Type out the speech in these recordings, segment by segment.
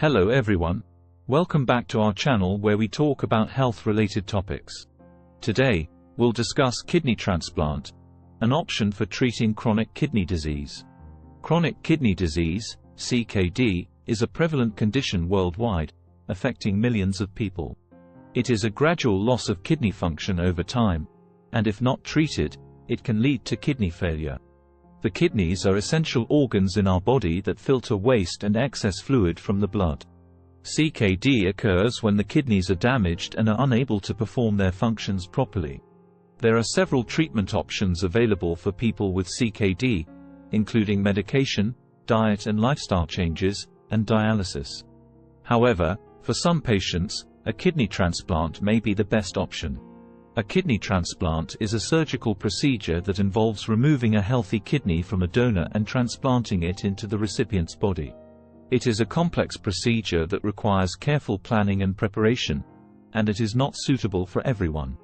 Hello everyone. Welcome back to our channel where we talk about health-related topics. Today, we'll discuss kidney transplant, an option for treating chronic kidney disease. Chronic kidney disease, CKD, is a prevalent condition worldwide, affecting millions of people. It is a gradual loss of kidney function over time, and if not treated, it can lead to kidney failure. The kidneys are essential organs in our body that filter waste and excess fluid from the blood. CKD occurs when the kidneys are damaged and are unable to perform their functions properly. There are several treatment options available for people with CKD, including medication, diet and lifestyle changes, and dialysis. However, for some patients, a kidney transplant may be the best option. A kidney transplant is a surgical procedure that involves removing a healthy kidney from a donor and transplanting it into the recipient's body. It is a complex procedure that requires careful planning and preparation, and it is not suitable for everyone.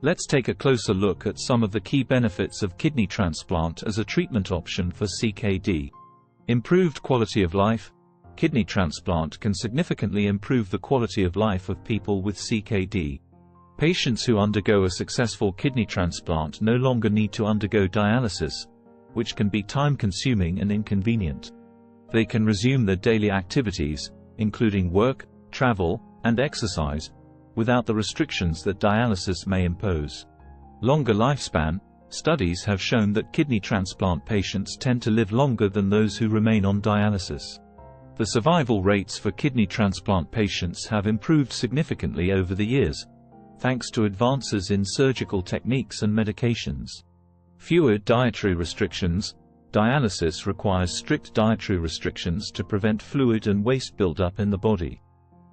Let's take a closer look at some of the key benefits of kidney transplant as a treatment option for CKD. Improved quality of life. Kidney transplant can significantly improve the quality of life of people with CKD. Patients who undergo a successful kidney transplant no longer need to undergo dialysis, which can be time-consuming and inconvenient. They can resume their daily activities, including work, travel, and exercise, without the restrictions that dialysis may impose. Longer lifespan. Studies have shown that kidney transplant patients tend to live longer than those who remain on dialysis. The survival rates for kidney transplant patients have improved significantly over the years, thanks to advances in surgical techniques and medications. Fewer dietary restrictions. Dialysis requires strict dietary restrictions to prevent fluid and waste buildup in the body.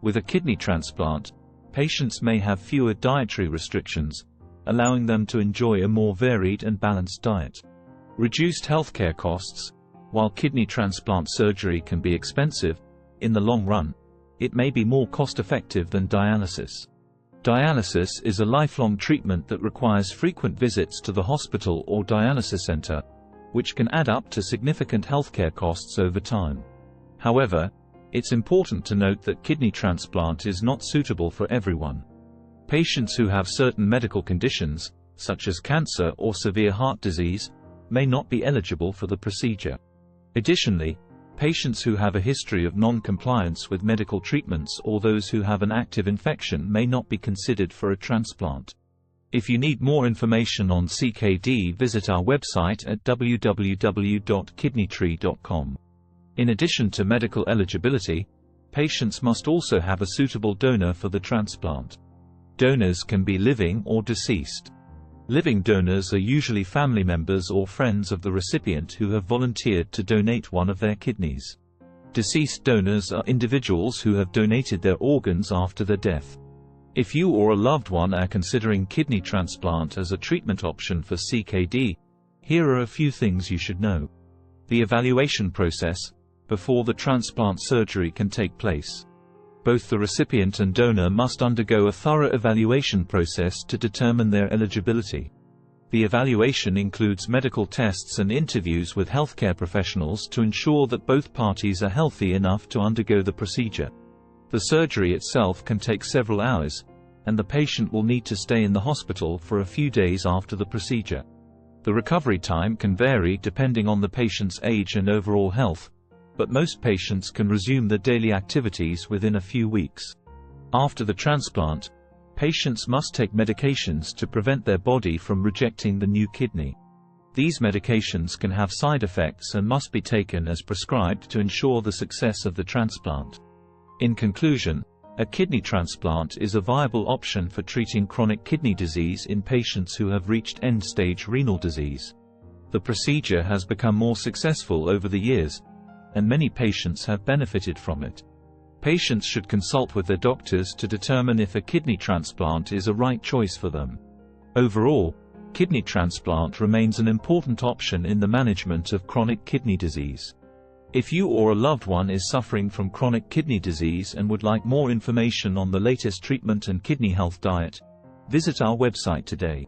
With a kidney transplant, patients may have fewer dietary restrictions, allowing them to enjoy a more varied and balanced diet. Reduced healthcare costs. While kidney transplant surgery can be expensive, in the long run, it may be more cost-effective than dialysis. Dialysis is a lifelong treatment that requires frequent visits to the hospital or dialysis center, which can add up to significant healthcare costs over time. However, it's important to note that kidney transplant is not suitable for everyone. Patients who have certain medical conditions, such as cancer or severe heart disease, may not be eligible for the procedure. Additionally, patients who have a history of non-compliance with medical treatments or those who have an active infection may not be considered for a transplant. If you need more information on CKD, visit our website at www.kidneytree.com. In addition to medical eligibility, patients must also have a suitable donor for the transplant. Donors can be living or deceased. Living donors are usually family members or friends of the recipient who have volunteered to donate one of their kidneys. Deceased donors are individuals who have donated their organs after their death. If you or a loved one are considering kidney transplant as a treatment option for CKD, here are a few things you should know. The evaluation process. Before the transplant surgery can take place, both the recipient and donor must undergo a thorough evaluation process to determine their eligibility. The evaluation includes medical tests and interviews with healthcare professionals to ensure that both parties are healthy enough to undergo the procedure. The surgery itself can take several hours, and the patient will need to stay in the hospital for a few days after the procedure. The recovery time can vary depending on the patient's age and overall health, but most patients can resume their daily activities within a few weeks. After the transplant, patients must take medications to prevent their body from rejecting the new kidney. These medications can have side effects and must be taken as prescribed to ensure the success of the transplant. In conclusion, a kidney transplant is a viable option for treating chronic kidney disease in patients who have reached end-stage renal disease. The procedure has become more successful over the years, and many patients have benefited from it. Patients should consult with their doctors to determine if a kidney transplant is a right choice for them. Overall, kidney transplant remains an important option in the management of chronic kidney disease. If you or a loved one is suffering from chronic kidney disease and would like more information on the latest treatment and kidney health diet, visit our website today.